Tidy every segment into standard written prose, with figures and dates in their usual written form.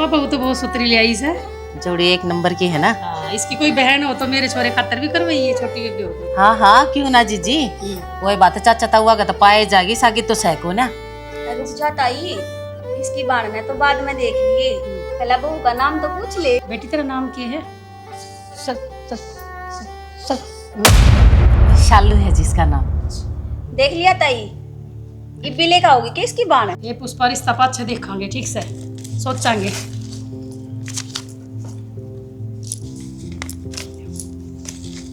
पुष्पा बहू तो बहुत सुतरी ले आई है। जोड़ी एक नंबर की है ना। हाँ, इसकी कोई बहन हो तो मेरे छोरे खातर भी करवाइए, छोटी बेबी हो। हाँ हाँ क्यों ना जीजी, वही बात है, चाचा ताऊआ का तो पाए जागी सागी तो सहको ना। रुक जा ताई, इसकी बाण में तो बाद में देख लिए, पहला बहू का नाम तो पूछ ले। बेटी तेरा नाम क्या है? शालू है जिसका नाम। देख लिया ताई, इब्बी लेकर आओगी कि इसकी बाण? ये पुष्पा रिश्ता पाछे देखांगे, ठीक से सोचांगे।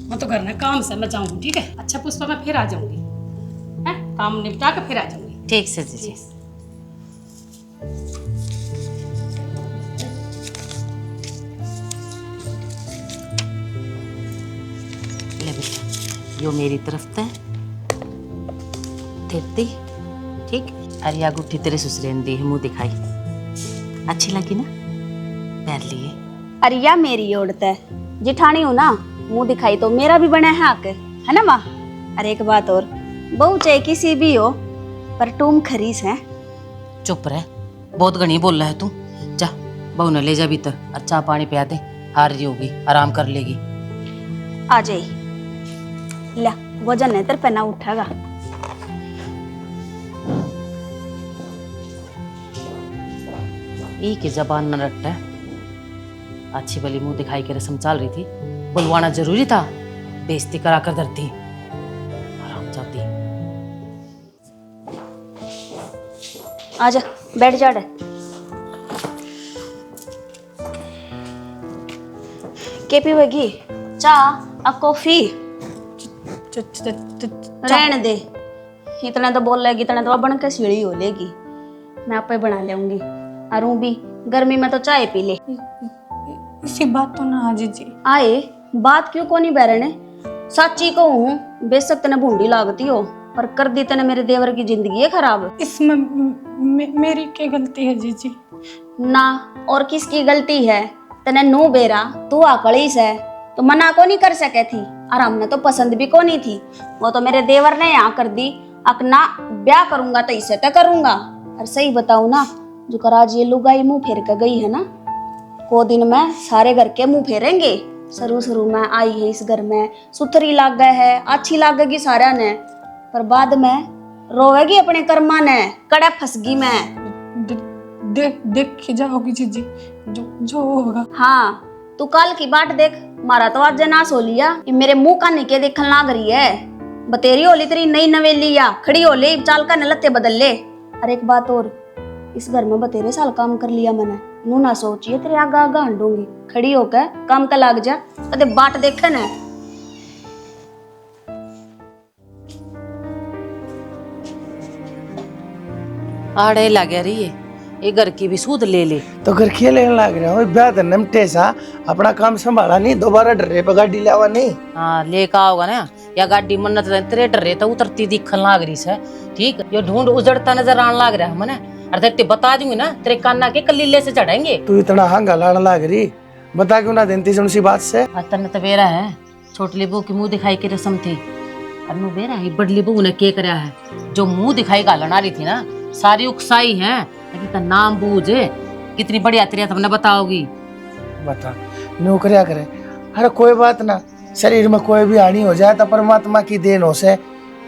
मैं तो घर में काम से मैं जाऊंगी, ठीक है? अच्छा पुष्पा, मैं फिर आ जाऊंगी, हैं? काम निपटा के फिर आ जाऊंगी। ठीक से जीजी। ले बेटा, यो मेरी तरफ ते देती, ठीक। अरे या गुट्ठी तेरे ससुरे ने दी है, मुंह दिखाई, अच्छी लगी ना? पैर लिए। अरिया मेरी औरत है, जिठानी हूँ ना, मुंह दिखाई तो मेरा भी बना है हक, है ना माँ? अरे एक बात और, बहू चाहे किसी भी हो पर तुम खरीस है। चुप रह, बहुत घनी बोल रहा है तू। जा बहू ने ले जा भीतर, अच्छा पानी पिया दे, हार रही होगी, आराम कर लेगी। आ जाई, ला वजन है तेरे पे ना उठेगा। ई की जबान न रट्टा, अच्छी भली मुंह दिखाई के रस्म चल रही थी, बुलवाना जरूरी था? बेइज्जती करा कर धरती, आराम चाहती। आजा बैठ जा रे। के पीवेगी? चाह आ कॉफी? रहने दे, इतना तो बोल लेगी, इतना तो बन के सीढ़ी हो लेगी, मैं आपे बना लेऊंगी। अरू भी गर्मी में तो चाय पी ले। इसी बात तो ना जीजी। आए बात क्यों को नहीं बहरने, सच्ची को हूँ, बेशक तने भूंडी लागती हो पर कर दी तने मेरे देवर की जिंदगी है खराब। इसमें मेरी क्या गलती है जीजी? ना और किसकी गलती है? तने नो बेरा तू आकड़ीस है तो मना को नहीं कर सके थी, और हमने तो पसंद भी को नहीं थी, वो तो मेरे देवर ने यहाँ कर दी। अपना ब्याह करूंगा तो इसे तो करूंगा। और सही बताऊं ना, जो कराज ये लुगाई मुंह फेर के गई है ना, को दिन में सारे घर के मुंह फेरेंगे। शुरू में आई है इस घर में, सुथरी लाग गए है, अच्छी लागेगी सारा ने, पर बाद में रोवेगी अपने कर्मा ने, कड़े फंसगी मैं। देख जाओगी जीजी, जो होगा। हाँ तू कल की बाट देख, मारा तो आज नाश हो लिया, ये मेरे मुंह का निके देखन लाग रही है। बतेरी होली तेरी नई नवेली या खड़ी होली, चाल का नलत्ते बदल ले। अरे एक बात और, इस घर में बतेरे साल काम कर लिया मैंने, नू ना सोचिए तेरे आगा आगा हंडूंगी, खड़ी होकर काम का लाग जा, कदे बाट देखे न। आड़े लग रही है, ये घर की भी सूद ले ले तो घर खेलने लग रहा हूँ। ब्याह तो नमटे सा, अपना काम संभाला नहीं, दोबारा डरे पे गाड़ी लावा नहीं। हाँ लेकर आओगा ना, या गाड़ी मन्नत तेरे डरे तो उतरती दिखन लाग रही है, ठीक। ये ढूंढ उजड़ता नजर आने लग रहा है मने, अरे तेरे बता दूंगी ना, तेरे कान्ना के कलीले से चढ़ेंगे। तू इतना हंगा लाने लग रही, बता क्यों ना देती सुन सी बात से। तन तो बेरा है, छोटली बहू की मुंह दिखाई की रस्म थी, और नु बेरा है बड़ली बहू ने के करया है, जो मुंह दिखाई गालन आ रही थी ना, सारी उकसाई है, लेकिन नाम बूझ कितनी बढ़िया तेरी तुमने बताओगी। बता नौकरिया करे, अरे कोई बात ना, शरीर में कोई भी हानि हो जाए तो परमात्मा की देन हो से,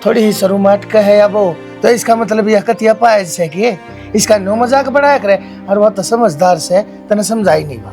थोड़ी ही सरू में अटके है या वो, तो इसका मतलब यह कतिया पाए से कि इसका नो मजाक बढ़ाया करे, और वो तो समझदार से तने समझाई नहीं बा।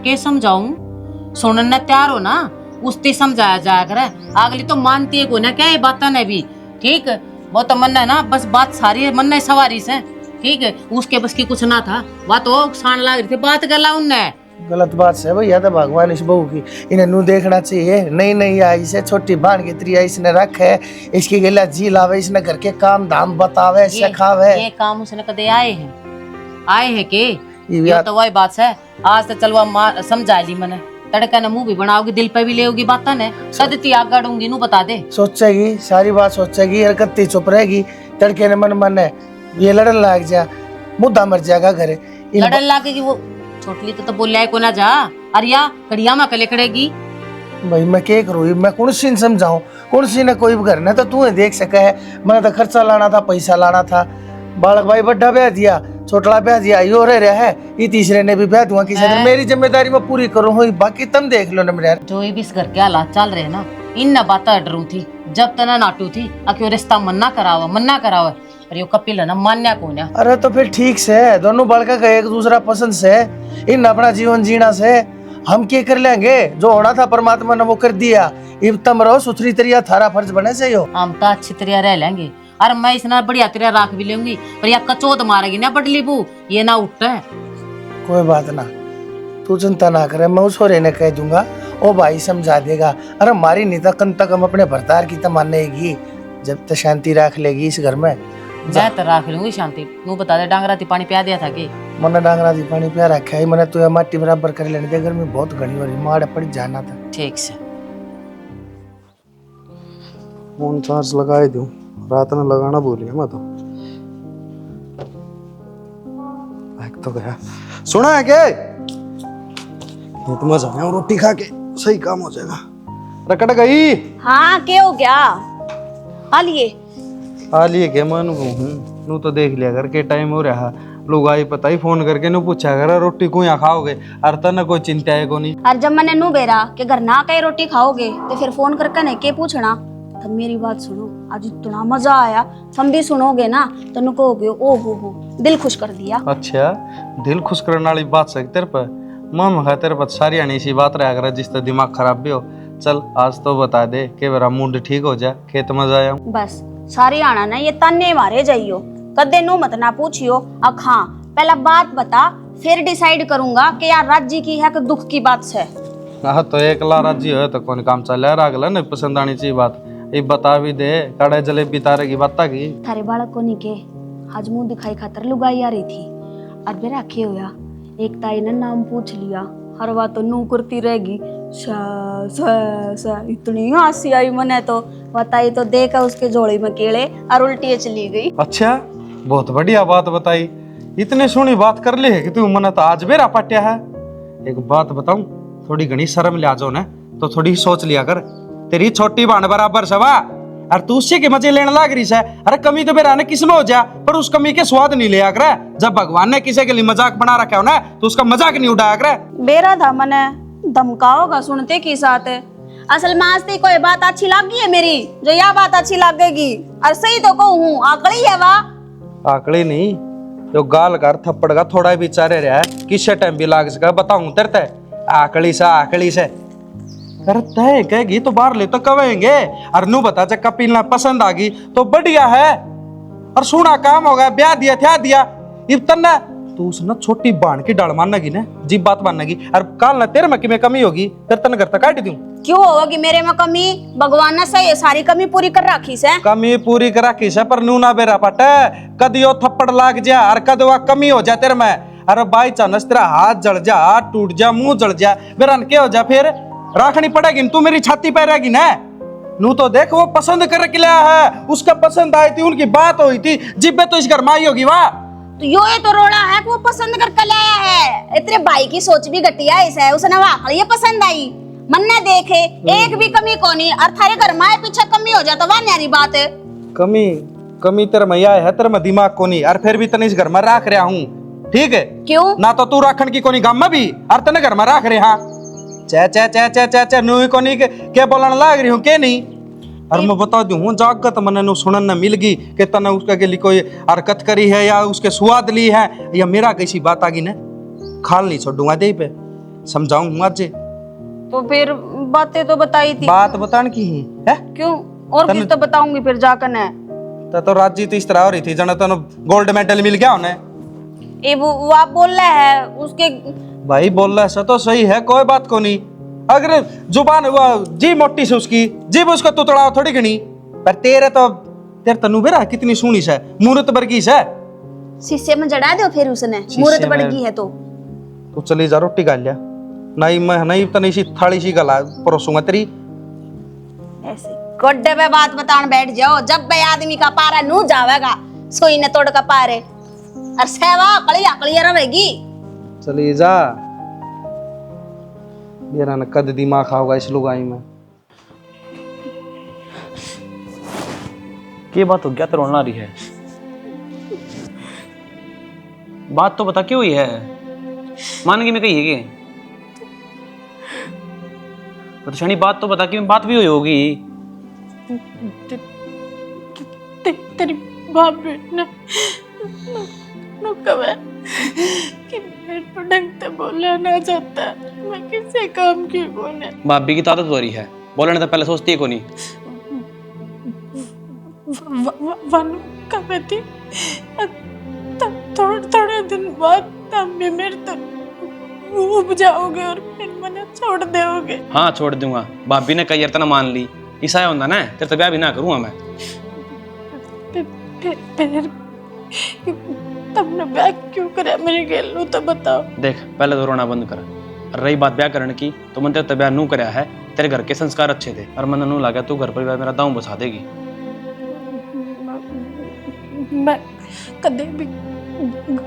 के समझाऊं? सुनने तैयार हो ना, उसती समझाया जाया करे, अगली तो मानती है को ना क्या ये बात ने भी, ठीक। वो तो मन है ना, बस बात सारी मन है सवारी से, ठीक है, उसके बस की कुछ ना था, बात वो उकसान लग रही थी, बात गला उनने। गलत बात से भैया, तो भगवान इस बहू की इन्हें नू देखना चाहिए। नहीं नहीं आई से छोटी भान की त्रिया इसने रख है, इसकी गला जी लावे, इसने घर के काम धाम बतावे सिखावे। ये काम उसने कदे आए हैं के ये तो वही बात है। आज तो चलवा समझा ली मैंने, तड़का ने मुंह भी बनाओगी, दिल पे भी लेगी बाता ने, सदती आग गाड़ूंगी नू बता दे। सोचेगी सारी बात सोचेगी, हरकत चुप रहेगी, तड़के ने मन है ये लड़न लाग जा, मुद्दा मर जाएगा घरे। लड़न लागेगी वो छोटली तो बोलिया को ना जा, अरिया कड़िया में कले करेगी। भाई मैं क्या करूँ, मैं कौन सी समझाऊं, कौन सी ने कोई घर ने तो तू देख सके है, मैंने तो खर्चा लाना था, पैसा लाना था, बालक भाई बड्ढा ब्याह दिया, छोटला ब्याह दिया, यो रह रहा है, ये तीसरे ने भी ब्याह दूंगा किसी दिन। मेरी जिम्मेदारी मैं पूरी करूँ हुई, बाकी तुम देख लो ना मेरे यार। जो ये भी इस घर के हालात चल रहे ना, इन न बात डरू थी जब तना नाटू थी अक्यों रिश्ता मन्ना करावा पर यो कपिल है ना मान्या को ना। अरे तो फिर ठीक से दोनों बालका का एक दूसरा पसंद से इन अपना जीवन जीना से हम क्या कर लेंगे, जो होना था परमात्मा ने वो कर दिया। इब तम रहो सुथरी तरिया, थारा फर्ज बने से हो। हम तो अच्छी तरह रह लेंगे और मैं इसना बढ़िया तरह राख भी लूंगी, पर या कचोद मारेगी ना बडली बू, ये ना उठता है। कोई बात ना, तू चिंता ना करे, मैं उस होरे ने कह दूंगा, ओ भाई समझा देगा। अरे मारी नहीं तो कन तक हम अपने भरतार की तो मानेगी, जब तक शांति रख लेगी इस घर में। मैं तो राख लूंगी शांति। तू बता दे डांगरा ती पानी पिया दिया था कि मैंने डांगरा दी पानी पिया रखा है, मैंने तो माटी बराबर कर लेने दे, गर्मी बहुत घनी हो रही, माड़ पड़ जाना था। ठीक से फोन चार्ज लगाए दूं, रात में लगाना भूलिए मैं तो। एक तो गया, सुना है क्या? ये तो मजा आया रोटी खा के, सही काम हो जाएगा। रकड़ गई। हाँ क्या हो गया? आ लिए आ लिए क्या मानू हूँ, नू तो देख लिया कर के टाइम हो रहा, लोग आई पता ही फोन करके नू पूछा कर रोटी को यहाँ खाओगे, अरे तने कोई चिंता है को नहीं। और जब मैंने नू बेरा कि घर ना कहीं रोटी खाओगे तो फिर फोन करके नहीं के पूछना। तब मेरी बात सुनो, आज इतना मजा आया, तुम भी सुनोगे ना तो नु कहोगे ओ हो दिल खुश कर दिया। अच्छा, दिल खुश करने वाली बात सही तेरे पर, मन है तेरे पर सारी आनी सी बात रहा कर जिससे दिमाग खराब भी हो। चल आज तो बता दे कि मेरा मूड ठीक हो जाए, खेत में जाया बस सारी आना ना ये ताने मारे जाइयो, कदे नु मत ना पूछियो। अब हाँ पहला बात बता, फिर डिसाइड करूंगा कि यार राज्य की है कि दुख की बात है। हाँ तो एक ला राजी हो तो कौन काम चल रहा है, नहीं पसंद आनी चाहिए बात, ये बता भी दे। कड़े जलेबी तारे की बात की थारे बालक को नहीं के आज मुंह दिखाई खातर लुगाई आ रही थी, और बेरा रखे होया एक ताई ने नाम पूछ लिया, हर बात तो नू करती रहेगी। इतनी हंसी आई मने तो बताई तो देख उसके जोड़े में केले और उल्टी चली गई। अच्छा बहुत बढ़िया बात बताई, इतने सोनी बात कर ली है कि तू मना तो आज बेरा पटिया है। एक बात बताऊं, थोड़ी घनी शर्म ले आ जाओ ना तो थोड़ी सोच लिया कर, तेरी छोटी बहन बराबर सवा और तू उससे के मजे लेने लग रही है। अरे कमी तो बेरा ने किसमें हो जा, पर उस कमी के स्वाद नहीं लिया कर। जब भगवान ने किसी के लिए मजाक बना रखा हो ना तो उसका मजाक नहीं उठाया कर। बेरा था मने धमकाओगा सुनते की साथ है। असल में आज कोई बात अच्छी लगी है मेरी, जो यह बात अच्छी लगेगी, और सही तो कहूँ आकड़ी है वाह। आकड़ी नहीं, जो गाल कर थप्पड़ का थोड़ा भी चारे रहा है, किससे टाइम भी लाग सका बताऊं तेरे आकड़ी से करता है कहेगी तो बाहर ले तो कवेंगे। और नू बता जब कपिल ना पसंद आ गई तो बढ़िया है, और सुना काम हो गया, ब्याह दिया था दिया इतना तू उस ना छोटी बाण की डाल मानेगी ना, जीप बात मानेगी, और काल ना तेरे में कमी होगी फिर तन करता काट दूं। क्यों होगी मेरे में कमी? भगवान ने सही सारी कमी पूरी कर रखी से। कमी पूरी कर रखी से पर नू ना बेरा पट, कद यो थप्पड़ लाग जा और कद वह कमी हो जा तेरे में। अरे बाई चांस तेरा हाथ जल जा, हाथ टूट जा, मुंह जल जा, बेरन के हो जा, फिर राखनी पड़ेगी, तू मेरी छाती पे रहेगी ना। नू तो देख वो पसंद कर के लिया है, उसका पसंद आई थी, उनकी बात हुई थी, जिब्बे तो इस घर माई होगी वाह। तो यो ये तो रोड़ा है कि वो पसंद करके लाया है। इतने भाई की सोच भी घटिया है, उसने वाकई ये पसंद आई, मन ने देखे एक भी कमी को नहीं, और थारे घर माए पीछे कमी हो जाता वाह न्यारी बात है। कमी तेरे में आया है, तेरे में दिमाग को नहीं, और फिर भी तने इस घर में राख रहा हूँ, ठीक है? क्यों ना तो तू राखन की कोनी गाम में भी, और तने घर में राख रहे हाँ चे नू कोनी के बोलने लग रही हूँ के नहीं। और मैं बता दूं हूँ जागत मने नु सुनन न मिल गई कि तने उसका के लिए कोई हरकत करी है या उसके स्वाद ली है या मेरा कैसी बात आ गई ना, खाल नहीं छोड़ूंगा दे पे, समझाऊंगा आज। तो फिर बातें तो बताई थी, बात बताने की है क्यों और किस तो बताऊंगी फिर जाकर ने। तो राजी तो इस तरह हो रही थी जना तने गोल्ड मेडल मिल गया उन्हें। ये वो आप बोल रहे हैं उसके भाई बोल रहा है तो सही है, कोई बात को नहीं। अगर जुबान हुआ जी मोटी से उसकी जीभ उसको तुतड़ा थोड़ी घनी, पर तेरे तनु बेरा कितनी सुनी से मूर्त बरगी से शीशे में जड़ा दो फिर उसने मूर्त बढ़ गई है तो चली जा रोटी खा लिया। नहीं मैं नहीं तो नहीं सी थाली सी गला परोसूंगा तेरी। ऐसे गोड्डे पे बात बताने बैठ जाओ, जब बे आदमी का पारा नू जावेगा सोई ने तोड़ का पारे, और सेवा अकली रहेगी। चली जा, मेरा न कद दिमाग खाओगा इस लुगाई में। क्या बात हो, क्या तो रोना रही है? बात तो बता क्यों हुई है? मान गई मैं कही है कि तो शनि बात तो बता कि बात भी हुई होगी। तेरी भाभी ने कहा कि मेरे को ढंग से बोलना ना चाहता, मैं किसी काम की बोले। भाभी की तो आदत हो रही है, बोलने तो पहले सोचती है को नहीं। वनु कहा थी थोड़े दिन बाद तुम भी मेरे तक उब जाओगे और फिर मुझे छोड़ दोगे। हाँ छोड़ दूंगा, भाभी ने कई ना मान ली, ईसा होता ना तेरे तो ब्याह भी ना करूंगा मैं। फिर तुमने ब्याह क्यों करा मेरे गेलू तो बताओ। देख पहले तो रोना बंद कर, और रही बात ब्याह करने की तो मन तेरे तो ब्याह नू कराया है, तेरे घर के संस्कार अच्छे थे और मन नू लगा तू घर परिवार मेरा दांव बसा देगी। मैं कदे भी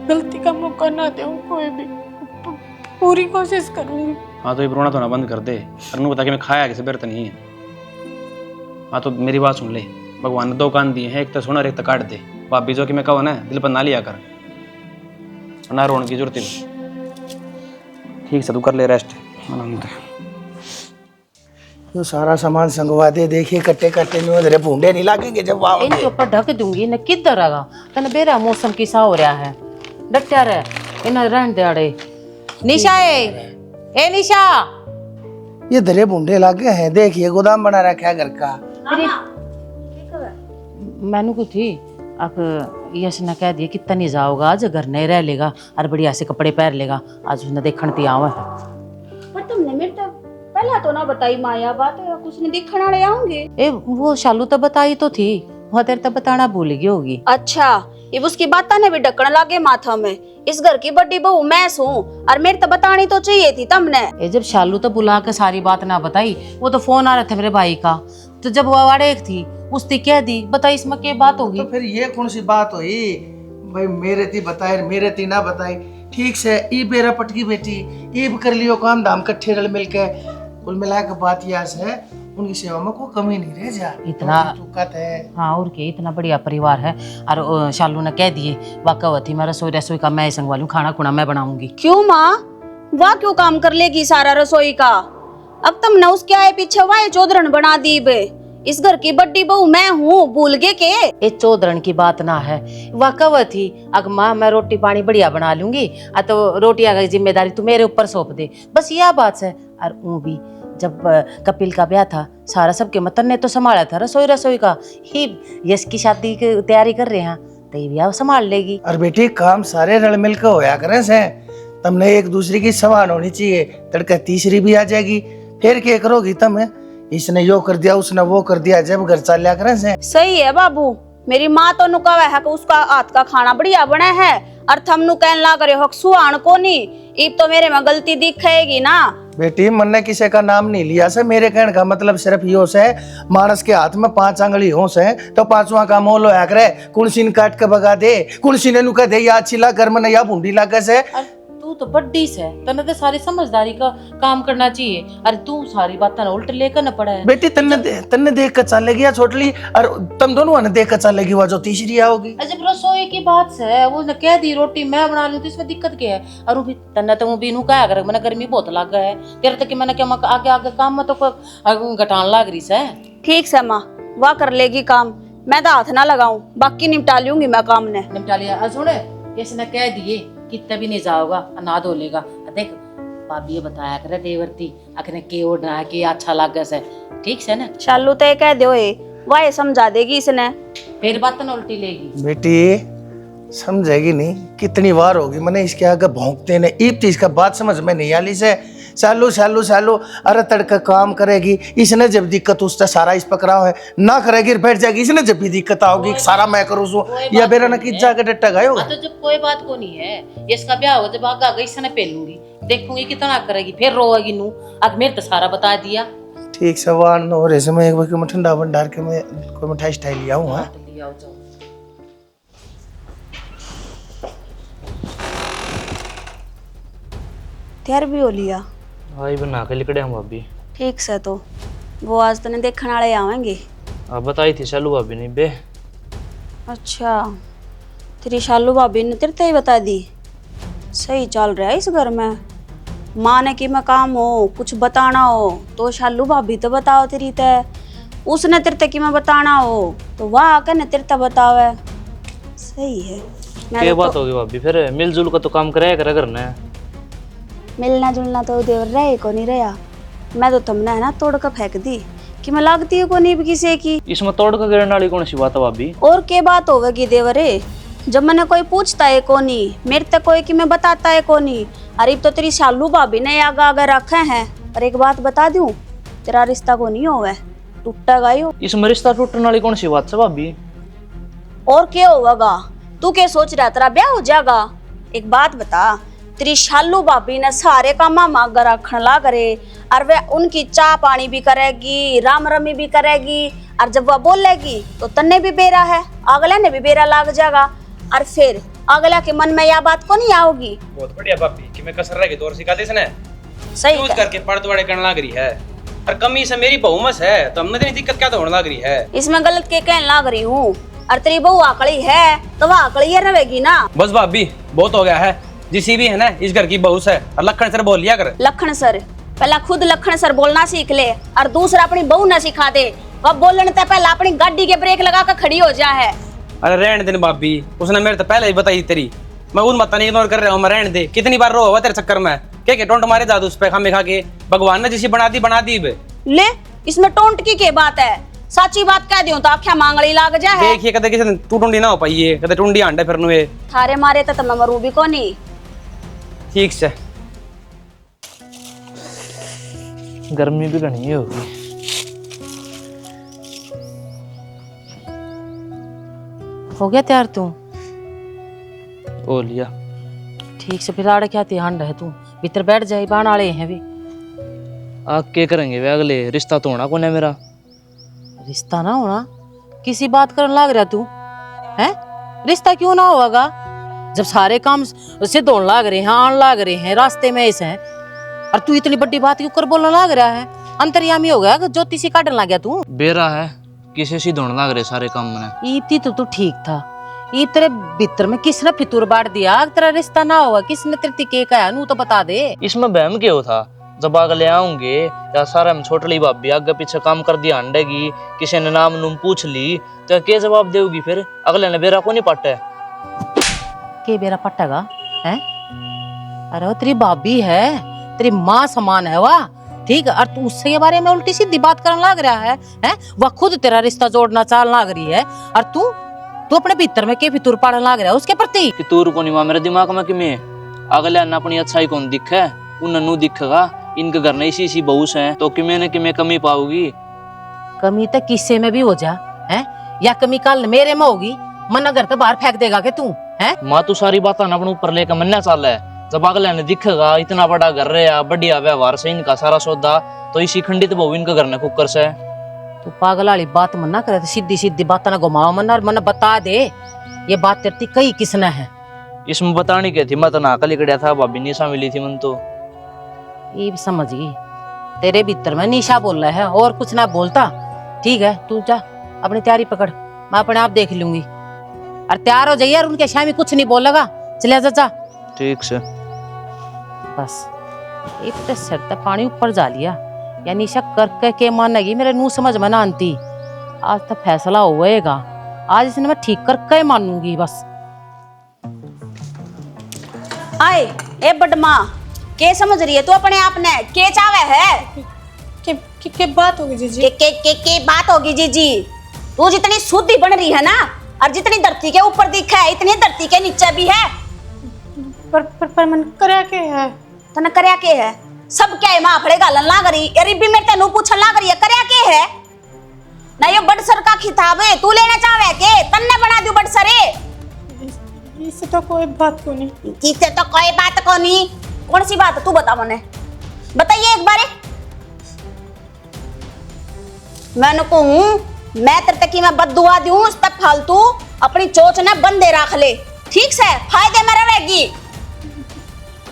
गलती का मौका ना दूं, कोई भी पूरी कोशिश करूंगी। हाँ तो ये रोना धोना बंद कर दे, और नू बता कि मैं खाया किसी बेर तो नहीं है। हाँ तो मेरी बात सुन ले, भगवान ने 2 कान दिए हैं, एक तो सुना और एक तो काट दे। भाभी जो कि मैं कहो ना दिल पर ना लिया कर, ना रोने की जरूरत है। ठीक है तू कर ले रेस्ट। तो सारा सामान संगवा दे, देखिए कट्टे कट्टे में उधर भूंडे नहीं लगेंगे जब आओगे। इनके ऊपर ढक दूंगी न किधर आगा तने बेरा मौसम किसा हो रहा है, डटया रहे इन रहन दे। निशा ए निशा, ये धरे भूंडे लागे हैं, देखिए गोदाम बना रखा है घर का। मैनू को थी अब यश ने कह दिया कि तनी जाओगा आज घर नहीं रह लेगा और बढ़िया से कपड़े पहन लेगा, आज उसने देखण ती आवा है। पर तुमने मेरे तो पहला तो ना बताई माया बात, कुछ नहीं दिखना ले आऊंगे। ए वो शालू तो बताई तो थी, वो तेरे तो बताना भूल गई होगी। अच्छा ये उसकी बात ने भी ढकने लागे माथा में। इस घर की बड़ी बहू मैं हूँ और मेरे तो बतानी तो चाहिए थी तुमने। ए जब शालू तो बुला के सारी बात ना बताई, वो तो फोन आ रहा था मेरे भाई का, तो जब वो अवाड़े एक थी उसने कह दी, बताई इसमें क्या बात होगी। तो फिर ये कौन सी बात हुई भाई, मेरे ती बताए मेरे ती ना बताई। ठीक से ई बेरा पटकी बेटी ई कर लियो काम धाम कट्ठे रल मिलके, कुल मिला के बात यह है उनकी सेवा में कोई कमी नहीं रह जा। इतना है हाँ और के इतना बढ़िया परिवार है। और शालू ने कह दिए वाकई थी मैं रसोई का मैं संगवालू, खाना खुना मैं बनाऊंगी। क्यों माँ, वाह क्यों काम कर लेगी सारा रसोई का। अब तुमने उसके आए पीछे वाह चौधरन बना दी बे। इस घर की बड़ी बहू मैं हूँ, भूल गए के। ये चौधरन की बात ना है, वाकई थी अग माँ मैं रोटी पानी बढ़िया बना लूंगी, तो रोटी की जिम्मेदारी तू मेरे ऊपर सौंप दे, बस यह बात है। और ऊ भी जब कपिल का ब्याह था सारा सबके मतन ने तो संभाला था रसोई का ही। यश की शादी की तैयारी कर रहे हैं तो ये ब्याह संभाल लेगी। और बेटी काम सारे रल मिल के होया करे से, तुमने एक दूसरे की समान होनी चाहिए, तड़का तीसरी भी आ जाएगी। फिर क्या करोगी तुम, इसने यो कर दिया उसने वो कर दिया, जब घर चल लिया करे से। सही है बाबू, मेरी माँ तो नुकावा है कि उसका हाथ का खाना बढ़िया बना है और थम नु कहन ला करे हो सुहान को नहीं। इब तो मेरे में गलती दिखेगी ना। बेटी मन ने किसी का नाम नहीं लिया से, मेरे कहने का मतलब सिर्फ यो से मानस के हाथ में 5 आंगली हो से तो 5वां का मोल होया करे। कुणसीन काट के भगा दे, कुणसीने नु कह दे या छिला घर में या भूंडी लागे से। तू तो बड्डी से तने तो सारी समझदारी का काम करना चाहिए, अरे तू सारी बातें उल्ट लेकर न पड़ा है। बेटी तन्ने देख कर चलेगी या छोटली, और तुम दोनों ने देख कर चलेगी, वो जो तीसरी आओगी। जब रसोई की बात है वो ने कह दी रोटी मैं बना लूं तो इसमें दिक्कत क्या है। और वो भी तन्ने तो वो भी नु कहा कर मैंने गर्मी बहुत लग है तेरे तक मैंने क्या आगे आगे काम में तो घटान लाग रही से। ठीक से माँ वाह कर लेगी काम, मैं तो हाथ ना लगाऊं, बाकी निपटा लूंगी मैं काम ने। निपटा लिया। सुन इसने कह दिए कितना भी नहीं जाओगा ना धो लेगा। देख भाभी ये बताया करे देवरती अखने के ओढ़ना के अच्छा लागे से, ठीक से ना। शालू तो कह दो वाह समझा देगी इसने, फिर बात न उल्टी लेगी। बेटी समझेगी नहीं, कितनी बार होगी मैंने इसके आगे भौंकते ने, ईब चीज का बात समझ में नहीं आली से। सालू सालू सालू अरे तड़का काम करेगी, इसने जब दिक्कत उससे सारा इस पकड़ाव है ना करेगी बैठ जाएगी, इसने जब भी दिक्कत आओगी सारा मैं करूँ या बेरा न की जाके डट्टा गए हो। तो जब कोई बात को नहीं है, इसका ब्याह हो जब आगे आगे इसने पेलूंगी, देखूंगी कितना करेगी, फिर रोएगी नू अग मेरे तो सारा बता दिया। ठीक सवाल और ऐसे में एक बार ठंडा भंडार के मैं कोई मिठाई स्टाइल लिया हूँ। हाँ तैयार भी हो लिया? आई बना के लिकड़े हम भाभी। ठीक से तो वो आज तने देखने वाले आवेंगे। अब बताई थी शालू भाभी ने बे। अच्छा तेरी शालू भाभी ने तेरे ही बता दी? सही चल रहा है इस घर में। माँ ने कि मैं काम हो कुछ बताना हो तो शालू भाभी तो बताओ तेरी तय, उसने तेरे तक कि मैं बताना हो तो वह आकर ने तेरे तक बतावे। सही है। मैं क्या तो बात होगी भाभी, फिर मिलजुल का तो काम कराया करा करना है। मिलना जुलना तो देवर रहे को नहीं रहा। मैं तो तुमने है ना तोड़ कर फेंक दी कि मैं लगती है को नहीं भी किसी की। इसमें तोड़ का गिरने वाली कौन सी बात है भाभी? और क्या बात होगी देवरे, जब मैंने कोई पूछता है को नहीं, मेरे तक कोई कि मैं बताता है को नहीं। अरे तो तेरी शालू भाभी ने आगे आगे रखे हैं। पर एक बात बता दूं, तेरा रिश्ता को नहीं होवे, टूटेगा ही। इसमें रिश्ता टूटने वाली कौन सी बात है भाभी? और क्या होगा? तू क्या सोच रहा तेरा ब्याह हो जाएगा? एक बात बता, तेरी शालू भाभी ने सारे काम मांग रखने ला करे और वे उनकी चाय पानी भी करेगी, राम रमी भी करेगी। और जब वह बोलेगी तो तन्ने भी बेरा है, अगले ने भी बेरा लाग जाएगा। और फिर अगला के मन में यह बात को नहीं आओगी। बहुत बढ़िया भाभी कि मैं कसर रह के दौर सिखा दे इसने सही यूज कह। करके पड़तवाड़े करने लग रही है। और कमी से मेरी बहुमत है तो हमने इतनी दिक्कत क्या तो होने लग रही है। इसमें गलत के कहने लग रही हूँ। और तेरी बहू आकड़ी है तो वह आकड़ी ही रहेगी ना। बस भाभी बहुत हो गया है, जिसी भी है ना इस घर की बहू से और लखन सर बोल लिया कर। लखन सर, पहला खुद लखन सर बोलना सीख ले और दूसरा अपनी बहू न सिखा दे। वह बोलने से पहले अपनी गाड़ी के ब्रेक लगा कर खड़ी हो जा है। अरे रहने दे भाभी, उसने मेरे तो पहले ही बताई तेरी, मैं उन बात नहीं इग्नोर कर रहा हूँ। मैं रहने दे, कितनी बार रो हुआ तेरे चक्कर में, क्या टोंट मारे दादू उस पे खामे खा के। भगवान ने जिसी बना दी बे। ले इसमें टोंट की क्या बात है? सच्ची बात कह दियो तो आख्या मांगली लाग जा है। देखिए कदे किसी तू टुंडी ना हो पाई है, कदे टुंडी आंडे फिर नुए। थारे मारे तो मैं मरू भी को नहीं। ठीक से गर्मी भी घनी होगी। हो गया तैयार तू? ओ लिया। ठीक से फिर आड़े क्या ध्यान रहे तू, भीतर बैठ जाए, बाण आले हैं भी। आग के करेंगे वे अगले, रिश्ता तो होना कौन है मेरा? रिश्ता ना होना? किसी बात करने लग रहा तू है? रिश्ता क्यों ना होगा जब सारे काम से दौड़ लाग रहे हैं, आन लाग रहे हैं, रास्ते में ऐसे हैं, और तू इतनी बड़ी बात क्यों कर बोलने लग रहा है? अंतर्यामी हो गया, ज्योतिषी काटने लग गया तू। बेरा है किसे सी धोने लग रहे सारे काम में। ईती तो तू ठीक था, ई तेरे भीतर में किसने फितूर बांट दिया? तेरा रिश्ता ना होगा, किसने तेरे के कहा? नू तो बता दे। इसमें बहम क्यों था? जब अगले आऊंगे या सारा हम छोटली भाभी आगे पीछे काम कर दिया अंडेगी, किसी ने नाम नूम पूछ ली तो क्या जवाब देगी? फिर अगले ने बेरा को नहीं पाटे के बेरा पट्टेगा है? अरे वो तेरी भाभी है, तेरी माँ समान है वाह, ठीक है। और तू उससे के बारे में उल्टी सीधी बात करने लग रहा है? वह खुद तेरा रिश्ता जोड़ना चाल लग रही है और तू अपने भीतर में के फितूर पाड़ने लग रहा है उसके प्रति। फितूर को नहीं मेरे दिमाग में कि मैं अगले ने अपनी अच्छाई कौन दिखे, उन्हें नू दिखेगा। इनके घर में इसी बहू है तो कि मैं कमी पाऊंगी? कमी तो किस्से में भी हो जा है, या कमी कल मेरे में होगी? मन घर तो बाहर फेंक देगा के तू है? माँ तू सारी बात अपने ऊपर लेकर मन्ना चाल है। जब अगले ने दिखेगा इतना बड़ा घर रहा, बढ़िया व्यवहार से इनका सारा सौदा, तो इसी खंडित बहु इनका घर ने कुकर से। तू पागल वाली बात मना करे, तो सीधी सीधी बात ना घुमाओ मन, और मन बता दे ये बात तेरी कई किसने है? इसमें बताने के थी, मैं तो नाकल लिकड़िया था, भाभी निशा मिली थी मन तो। ये भी समझ गई, तेरे भीतर में निशा बोल रहा है और कुछ ना बोलता। ठीक है तू जा अपनी तैयारी पकड़, मैं अपने आप देख लूंगी। और तैयार हो जाइए, और उनके शामी कुछ नहीं बोलेगा, चले जा। ठीक से बस इतने सिर तक पानी ऊपर जा लिया, या निशा करके के मानेगी? मेरे नू समझ में ना आती। आज तक फैसला होएगा, आज इसने मैं ठीक करके मानूंगी बस। आए ए बडमा, के समझ रही है तू अपने आप ने? के चावे है? के बात होगी जीजी? के बात होगी जीजी? तू जितनी शुद्धि बन रही है ना, और जितनी धरती के ऊपर दिखा है इतनी धरती के नीचे भी है। पर मन करया के है? तने करया के है? सब क्या है मां फड़े गालन लाग रही, अरे भी मेरे तेनू पूछन लाग रही है करया के है? ना ये बड़ सर का खिताब है, तू लेना चाहे के? तन्ने बना दियो बड़ सरे। इससे तो कोई बात को नहीं। इससे तो कोई बात को नहीं? कौन सी बात है तू बता मने, बताइए एक बारे। मैंने कहूं मैं तेरे तक की मैं बद्दुआ दूं, उस तक फालतू अपनी चोच ने बंदे रख ले, ठीक से? फायदे में रहेगी।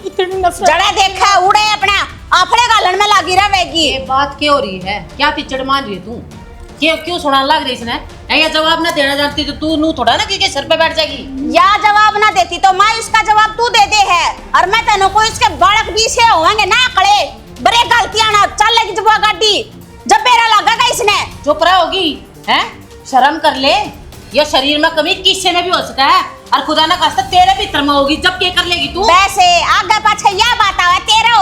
इतनी नफरत जड़ा देखा उड़े अपना आफड़े गालन में लागी रहेगी। ये बात क्या हो रही है? क्या पिचड़ मान रही है तू? क्यों क्यों सुनाने लग रही इसने? ये जवाब ना देना जानती तो तू नू थोड़ा ना कि सर पे बैठ जाएगी। या जवाब ना देती तो माँ इसका जवाब तू दे दे है, और मैं तेनों को इसके बालक भी से होंगे ना कड़े बड़े गलतियां ना चल लगी जब गाड़ी जब बेरा लगेगा इसने। चुप रह होगी हैं? शर्म कर ले। ये शरीर में कमी किससे में भी हो सकता है, और खुदा ना खास्ता तेरे भीतर में होगी जब क्या कर लेगी तू। वैसे आगे पाछे यह बात आवे तेरा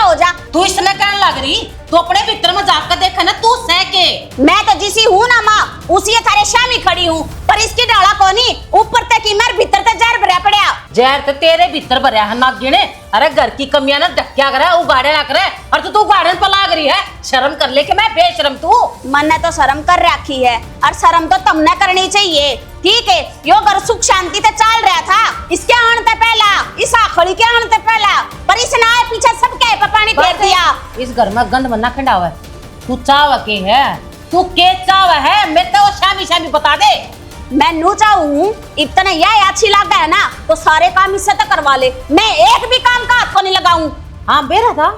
हो जा। तू इसने कहने लग रही, तू अपने भीतर में जाकर देखा ना तू सह के। मैं तो जिसी हूँ ना माँ उसी थारे शामी खड़ी हूँ, पर इसकी डाला कोनी ऊपर तक ही मेरे भीतर तक जहर भरा पड़ा। जहर तो तेरे भीतर भरा है ना गिने। अरे घर की कमियां ना डक्या करे उगाड़े ना करे, और तू उगाड़न पर लाग रही है। शर्म कर ले कि मैं बेशरम तू। मैंने तो शर्म कर रखी है, और शर्म तो तुमने करनी चाहिए। ठीक है, यो घर सुख शांति से चल रहा था इसके आने से पहला, इस आखड़ी के आने से पहला, पर इसने आए पीछे सबके पे पानी फेर दिया। इस घर में गंद मन्ना खंडावा है। तू चाव के है, तू के चाव है, मैं तो शामी शामी बता दे। मैं नू चाहूँ इतना यह अच्छी लगा है ना तो सारे काम इससे तो करवा ले, मैं एक भी काम का हाथ को नहीं लगाऊं। हाँ बेरा था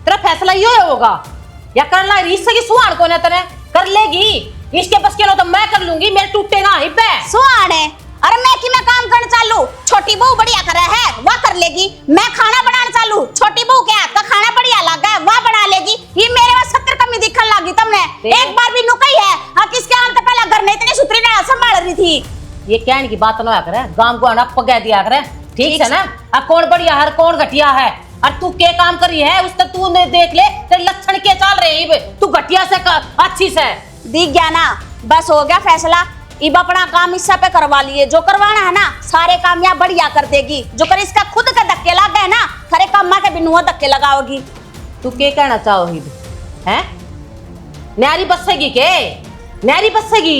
तेरा फैसला यो होगा, या करना रिश्ते की सुहान को ना तेरे कर लेगी। इसके बस के लो तो मैं कर लूंगी, मेरे टूटे ना हिब्बे सुहान है। अरे मैं कि मैं काम करने चालू, छोटी बहू बढ़िया कर रहा है वह कर लेगी। मैं खाना बनाने चालू, छोटी बहू के हाथ का खाना बढ़िया लगा है वह बना लेगी। ये मेरे वहाँ 70 कमी दिखने लगी तुमने। एक बार भी नुकई है हाँ किसके आने से पहले घर में इतनी सुथरी डाल संभाल रही थी। ये कहने की बात ना करे, गांव को अनक पका दिया करे। ठीक है ना? अब कौन बढ़िया है कौन घटिया है, और तू क्या काम करी है उससे तू ने देख ले तेरे लक्षण के चल रहे। तू घटिया से अच्छी से दिख गया ना, बस हो गया फैसला। इब अपना काम इससे पे करवा लिए, जो करवाना है ना सारे काम यहाँ बढ़िया कर देगी। जो कर इसका खुद का धक्के लग गए ना खरे काम के बिनु धक्के लगाओगी। तू क्या कहना चाहोगी हैं? न्यारी बसेगी के? न्यारी बसेगी?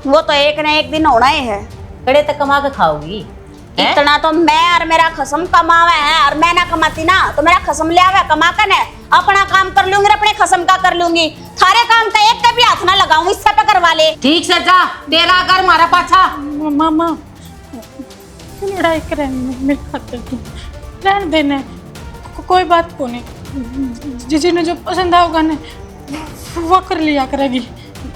वो तो एक न एक दिन होना ही है। कड़े तक कमा के खाओगी। इतना तो मैं और मेरा खसम कमावे है, और मैं ना कमाती ना तो मेरा खसम ले आवे कमा कर ने अपना काम कर लूंगी, अपने खसम का कर लूंगी। थारे काम का एक का भी हाथ ना लगाऊं, इससे पे करवा ले। ठीक से जा, तेरा घर मारा पाछा। मामा लड़ाई करे मेरे खाते की रहने देने कोई बात को नहीं। जिन्हें जो पसंद आओगा ना वो कर लिया करेगी,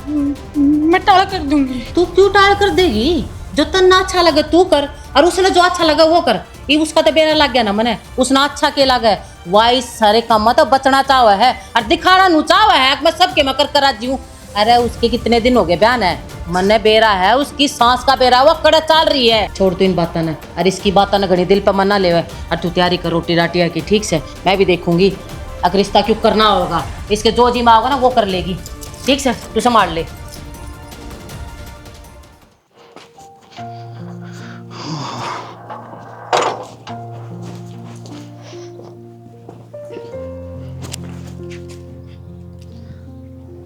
मैं टाल कर दूंगी। तू क्यों टाल कर देगी? जो तन्ना अच्छा लगे तू कर, और उसने जो अच्छा लगा वो कर। ये उसका तो बेरा लग गया ना मने, उसने अच्छा के लगे वाई सारे काम तो बचना चाहे है और दिखाना नु चाहे है। मैं सबके मैं कर करा जीऊं। अरे उसके कितने दिन हो गए बयान है, मने बेरा है उसकी सांस का बेरा वो कड़ा चल रही है। छोड़ तू इन बातों ने, और इसकी बातों ने घड़ी दिल पर मना ले। और तू तैयारी कर रोटी राटिया की। ठीक से मैं भी देखूंगी अगर रिश्ता क्यों करना होगा, इसके जो जी में होगा ना वो कर लेगी। ठीक से तू संभाल ले।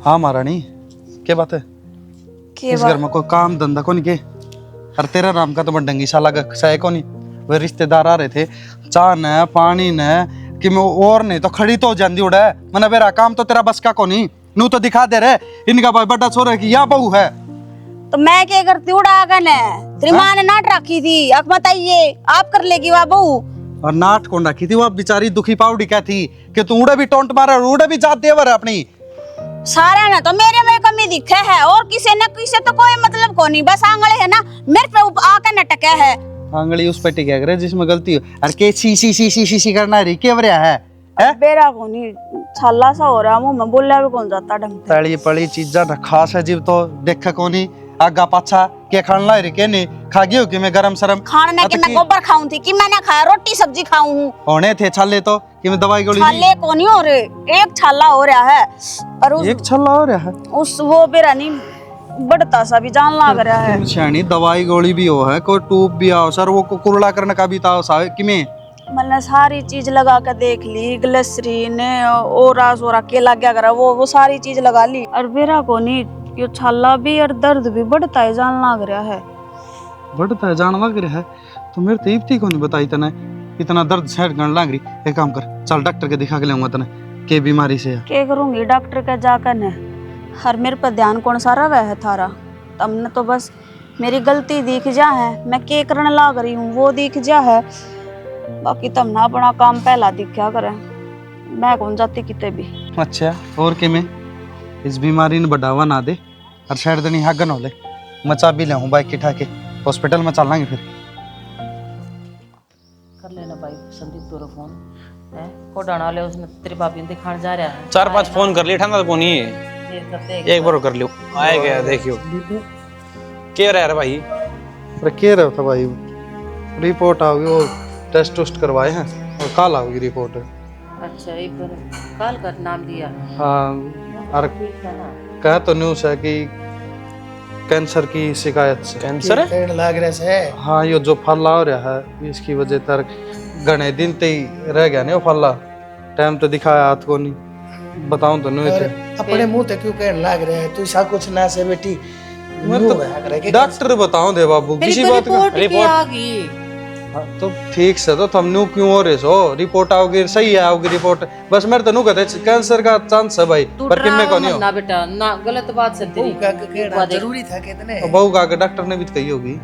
हाँ महारानी क्या बात है? इस घर में कोई काम धंधा को नहीं के? और तेरा नाम का तो मैं डंगी साला का सह को नहीं। वे रिश्तेदार आ रहे थे, चाह न पानी न कि मैं और नहीं तो खड़ी तो जाती उड़ा है। मैंने मेरा काम तो तेरा बस का को नहीं। नू तो दिखा दे रहे इनका भाई बड़ा छोरा की या बहू है। तो मैं क्या करती उड़ा आगन है, तेरी माँ ने नाट रखी थी। अब बताइए आप कर लेगी वह बहू? और नाट कौन रखी थी? वो बेचारी दुखी पाउडी क्या थी कि तू उड़े भी टोंट मारा उड़े भी जात देवर अपनी। सारा ना तो मेरे में कमी दिखे है, और किसी न किसी तो कोई मतलब को नहीं। बस आंगले है ना मेरे पे आकर नटके है। आंगली उस पे टिका करे जिसमें गलती हो। अरे के सी सी सी सी सी सी करना रही के वरिया है? बेरा को नहीं छाला सा हो रहा, मुंह में बोला भी कौन जाता ढंग से। तली पड़ी चीजा न खास है जीव तो देख को नहीं आगा पाछा के खाना रे के नहीं खा गयो कि मैं गरम सरम खाने के मैं गोबर खाऊं थी कि मैंने खाया रोटी सब्जी खाऊं हूं। होने थे छाले तो कि मैं दवाई गोली छाले को नहीं हो रहे, एक छाला हो रहा है। और उस एक छाला हो रहा है उस वो बेरा नहीं बढ़ता सा भी जान लग रहा है। छानी दवाई गोली भी हो है, कोई टूप भी आओ सर वो कुरला करने का भी था सा कि मैं मैंने सारी चीज लगा कर देख ली, ग्लिसरीन ओरा सोरा के लग गया करा वो सारी चीज लगा ली। और बेरा को नहीं ये छाला भी और दर्द भी बढ़ता है जान लग रहा है। बढ़ता है जान लग रहा है तो मेरे तो इफ्ती को नहीं बताई तने इतना दर्द सहन करने लग रही। एक काम कर चल डॉक्टर के दिखा के लाऊंगा तने के बीमारी से। क्या करूंगी डॉक्टर के जाकर ने, हर मेरे पर ध्यान कौन सारा वह है थारा। तुमने तो बस मेरी गलती दिख जा है, मैं के करने लग रही हूँ वो दिख जा है। बाकी तुम ना अपना काम पहला दिखा करे, मैं कौन जाती किते भी। अच्छा और के में इस बीमारी ने बढ़ावा ना दे और शायद नहीं हागन हो ले। मैं चाबी ले हूँ बाइक की ठाके हॉस्पिटल में चलेंगे फिर। कर लेना भाई संदीप तोरा फोन है को डाना ले उसने तेरी भाभी ने दिखाने जा रहा है। 4-5 फोन कर लिए ठंडा तो नहीं है, ये करते एक बार कर लियो आए गया देखियो क्या रहा है भाई। अरे क्या रहा था भाई, रिपोर्ट आओगी वो टेस्ट उस्ट करवाए हैं और कल आओगी रिपोर्ट। अच्छा एक बार कॉल कर नाम दिया। हाँ और ठीक है ना। कहा तो न्यूज़ है कि कैंसर की शिकायत से। कैंसर है? कहने लाग रहा से हाँ ये जो फल आ रहा है इसकी वजह तक घने दिन ते ही रह गया नहीं वो फल, टाइम तो दिखाया हाथ को नहीं बताऊं तो नहीं और थे। अपने मुंह ते क्यों कहने लाग रहे हैं? तू ऐसा कुछ ना से बेटी। मैं यूं तो है करे कि डॉक्टर बताऊं दे बाबू किसी बात का। रिपोर्ट आ गई। हाँ, तो ठीक से तो तुम न्यू क्यों हो रहे सो, रिपोर्ट आओगी सही है आओगी रिपोर्ट, बस मेरे तो नु कहते कैंसर का चांस है भाई तू पर किन्ने को नहीं हो। ना बेटा ना गलत बात से तेरी का कहना जरूरी था कितने तो बहू का के डॉक्टर ने भी तो कही होगी।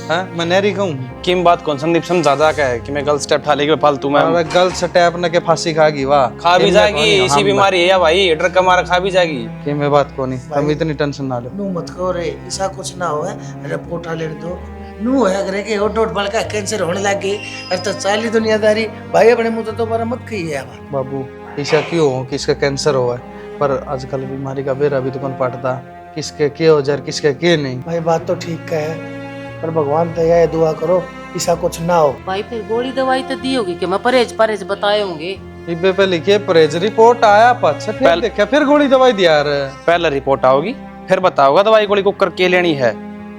हाँ मैं नहरी कहूँ किम बात कौन संदीप समझा जा क्या है कि मैं गलत स्टेप ठाले के फालतू में अरे गलत स्टेप न के फांसी खागी वाह खा भी जाएगी, इसी बीमारी है या भाई ड्रग का मारा खा भी जाएगी। कि मैं बात को नहीं तुम इतनी टेंशन ना लो। नु मत करो रे, ऐसा कुछ ना हो रिपोर्ट ले दो। नु है करे कि ओट ओट बड़का कैंसर होने लग गई। अरे तो चाली दुनियादारी भाई अपने मुंह तो दोबारा मत कही है बाबू ऐसा क्यों हो किसका कैंसर हुआ है, पर आजकल बीमारी का बेरा भी तो कौन पड़ता किसके क्या हो जाए किसके क्या नहीं। भाई बात तो ठीक है पर भगवान तो यह दुआ करो ऐसा कुछ ना हो। भाई फिर गोली दवाई तो दी होगी कि मैं परहेज परहेज बताए होंगे। इबे पे लिखिए परहेज रिपोर्ट आया पछ फिर देखा फिर गोली दवाई दिया रे। पहले रिपोर्ट आओगी फिर बताओगा दवाई गोली को करके लेनी है,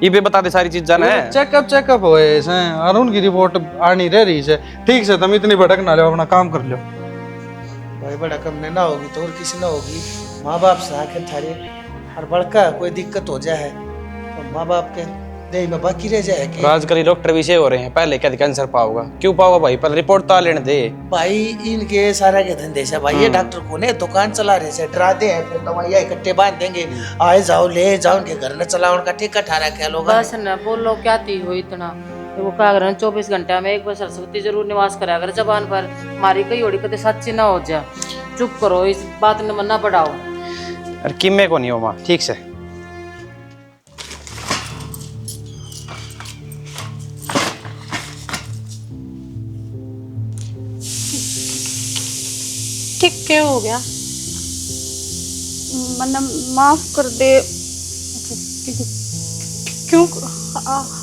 ये भी बता दे सारी चीज जाना है। चेकअप होए ऐसे अरुण की रिपोर्ट आनी रह रही है। ठीक से तुम इतनी भटक ना लो अपना काम कर लो। भाई बड़ा कम ने ना होगी तो और किसी ना होगी, माँ बाप से आखिर थारे और बड़का कोई दिक्कत हो जाए तो माँ बाप के दे में बाकी रह जाए कि आजकल डॉक्टर भी से हो रहे हैं, पहले क्या कैंसर पाओगा क्यों पाओगा भाई, पहले रिपोर्ट तो लेने दे। भाई इनके सारा के धंधे से भाई ये डॉक्टर को ने दुकान चला रहे से डराते हैं फिर दवाइयाँ इकट्ठे बांध देंगे आए जाओ ले जाओ उनके घर में चला उनका ठेका ठहरा क्या लोग। बस न बोलो क्या थी हो इतना वो क्या कर 24 घंटे में एक बार सरस्वती जरूर निवास करा अगर जबान पर हमारी कई होड़ी कदे सच्ची ना हो जा। चुप करो इस बात ने मना बढ़ाओ। अरे किम्मे को नहीं हो माँ ठीक से। ठीक क्या हो गया? मैंने माफ कर दे। क्यों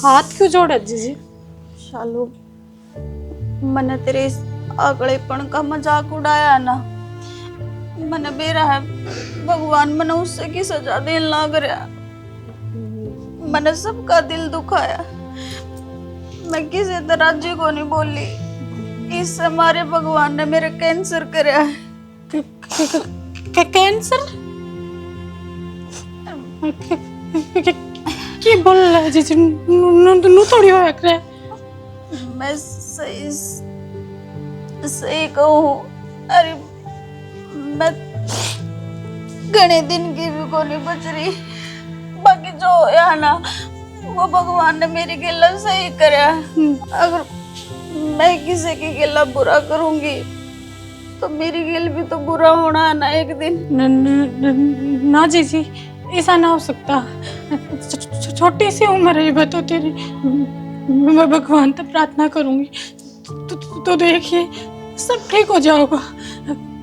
हाथ क्यों जोड़ा जीजी? शालू मैंने तेरे इस अगड़ेपन का मजाक उड़ाया ना, मैंने बेरा है भगवान मैंने उससे की सजा देने लग रहा, मैंने सबका दिल दुखाया, मैं किसी तरह जी को नहीं बोली, इससे हमारे भगवान ने मेरे कैंसर कराया है। कैंसर? क्या बोल रहा है जीजी? नु थोड़ी हो रहा। मैं सही कहूँ, अरे मैं घने दिन की भी को नहीं बच रही, बाकी जो होया ना वो भगवान ने मेरी गिला सही कराया। अगर मैं किसी की गिला बुरा करूंगी तो मेरी गिल भी तो बुरा होना है ना एक दिन। ना जीजी ऐसा ना हो सकता, छोटी सी उम्र है तो तेरी, मैं भगवान से प्रार्थना करूंगी तो देखिए सब ठीक हो जाएगा,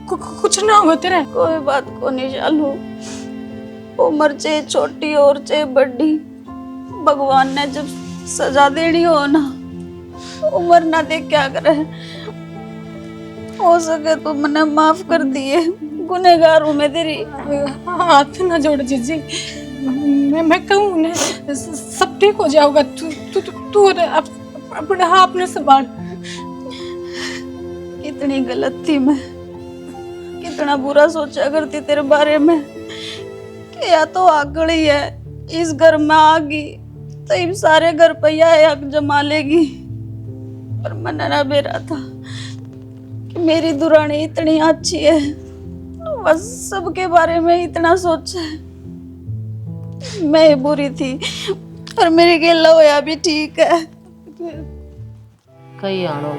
कुछ ना होगा तेरा। कोई बात को नहीं चालू, उम्र चाहे छोटी और चाहे बड़ी, भगवान ने जब सजा देनी हो ना उम्र ना देख क्या करे। हो सके तो मैंने माफ कर दिए, गुनहगार हूँ मैं तेरी। हाथ ना जोड़ जीजी, मैं कहूँ ना सब ठीक हो जाएगा। तू अपने हाथ में संभाल। कितनी गलत थी मैं, कितना बुरा सोचा करती तेरे बारे में कि या तो आकड़ ही है इस घर में आ गई तो इन सारे घर पे यह हक जमा लेगी, पर मैंने ना बेरा था कि मेरी दुरानी इतनी अच्छी है, बस सबके बारे में इतना सोचा है। मैं ही बुरी थी और मेरी गिला होया भी ठीक है। कई आणो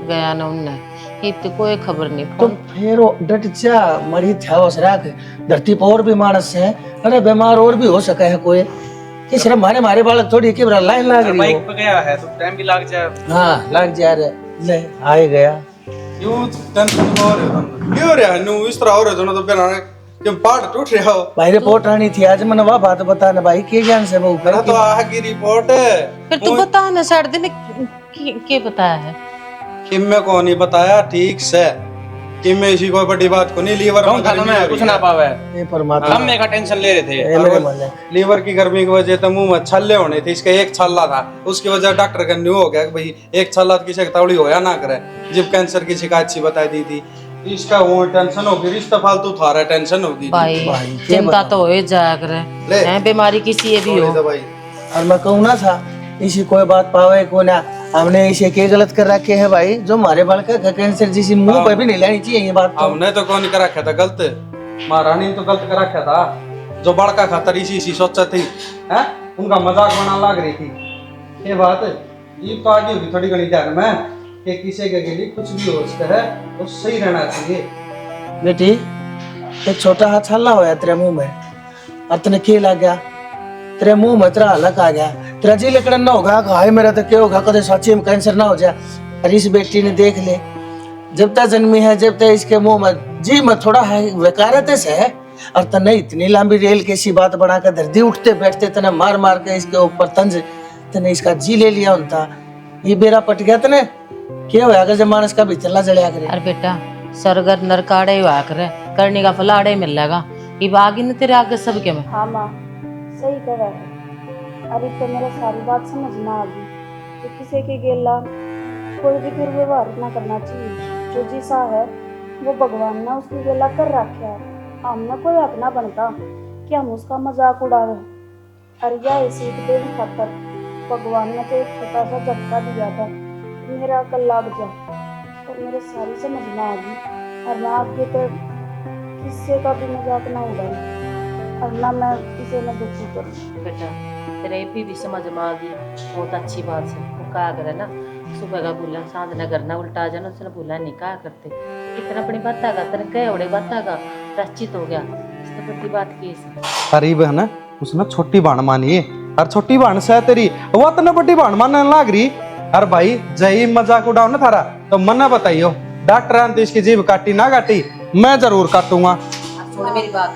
गया ना उनने तो कोई खबर नहीं। तो फिर वो डट जा मरी था उस राख धरती पर और भी मानस है, अरे बीमार और भी हो सका है कोई कि सिर्फ मारे बालक थोड़ी के बरा लाइन लाग रही बाइक हो। पे गया है तो टाइम भी लग जाए। हाँ लग जा रहे ले आए गया। क्यों टेंशन में हो रहे हो तुम? क्यों रे नु इस तरह हो रहे हो तो बिना कि पार्ट टूट रहा हो। भाई रिपोर्ट आनी थी आज, मैंने वह बात बताना भाई के ज्ञान से वो अरे तो आह की रिपोर्ट है फिर तू बता ना सर दिन के बताया है कि मैं को नहीं बताया ठीक से कि मैं इसी कोई बड़ी बात को नहीं लीवर कौन था मैं कुछ ना पावे। ये परमात्मा हम मेरा टेंशन ले रहे थे। ये मेरे मालिक। लीवर की गर्मी की वजह से मुंह में छल्ले होने थे, इसका एक छल्ला था, उसकी वजह डॉक्टर का न्यू हो गया कि भाई एक छल्ला तो किसी का तौड़ी होया ना करे, जब कैंसर की शिकायत सी बताई दी थी। इसका वो टेंशन होगी, रिश्ता फालतू था रहा टेंशन होगी। भाई चिंता तो हो जाग रहे हैं, बीमारी किसी ये भी हो। भाई और मैं कहूँ ना था इसी कोई बात पावे को ना, हमने इसे के गलत कर रखे है भाई, जो हमारे बालक का कैंसर जिसी मुंह पे भी नहीं लेनी चाहिए ये बात। तो हमने तो कौन कर रखा था गलत, महारानी ने तो गलत कर रखा था, जो बड़का खातर इसी सोचा थी हैं, उनका मजाक बना लग रही थी। ये बात ये तो आगे होगी थोड़ी घनी ध्यान में कि किसी के लिए कुछ भी हो सकता है तो सही रहना चाहिए। बेटी एक छोटा हाथ हल्ला होया तेरे मुंह में और तने के लग गया, तेरे मुंह में तेरा हलक आ गया, तेरा जी लकड़न ना होगा हाय मेरा तो क्या होगा कदे सच्ची में कैंसर ना हो जाए। और इस बेटी ने देख ले जब तक जन्मी है जब तक इसके मुंह में जी में थोड़ा है वकारत से है, और तने इतनी लंबी रेल की सी बात बनाकर धरती उठते बैठते तने मार मार के इसके ऊपर तंज तने इसका जी ले लिया उनता, ये बेरा पट गया तने क्या होया अगर जब मानस का भी चला जलिया करे। अरे बेटा सरगर नरकाड़े हुआ करे करने का फल आड़े मिलेगा, ये आगे न तेरे आगे सबके में। हाँ माँ सही कह रहा है। अरे तो मेरा सारी बात समझ ना आ गई कि किसी के गेला कोई भी फिर व्यवहार ना करना चाहिए, जो जिसा है वो भगवान ने उसकी गेला कर रखा है, हमने कोई हक ना बनता कि हम उसका मजाक उड़ावे। अरे यह सीख देने खातर भगवान ने तो एक छोटा सा झटका दिया था, मेरा अकल लाग जा और मेरे सारी समझ ना आ गई। और मैं आगे तो किसी का भी मजाक ना उड़ाऊं और ना मैं किसी में दुखी करूं। बेटा तेरे भी समझ में आ गई, बहुत अच्छी बात है। वो कहा करे ना सुबह का बोला सांझ न करना उल्टा आ जाना, उसने बोला नहीं कहा करते इतना अपनी बात आगा तेरे कहे बड़े बात आगा प्राश्चित हो गया, इससे बड़ी बात की करीब है ना उसने छोटी बाण मानी और छोटी बाण से तेरी वो तो बड़ी बाण मानने लग रही। अरे भाई जय मजाक उड़ाओ ना थारा तो मना बताइयो, डॉक्टर ने इसकी जीभ काटी ना काटी मैं जरूर काटूंगा। सुन मेरी बात,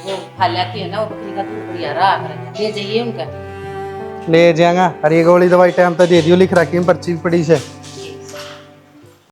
वो हालांकि है ना वो बकरी का दूध बढ़िया रहा करे ले जाइए उनका ले जाएगा। अरे ये गोली दवाई टाइम तो दे दियो, लिख रखी पर्ची पड़ी से।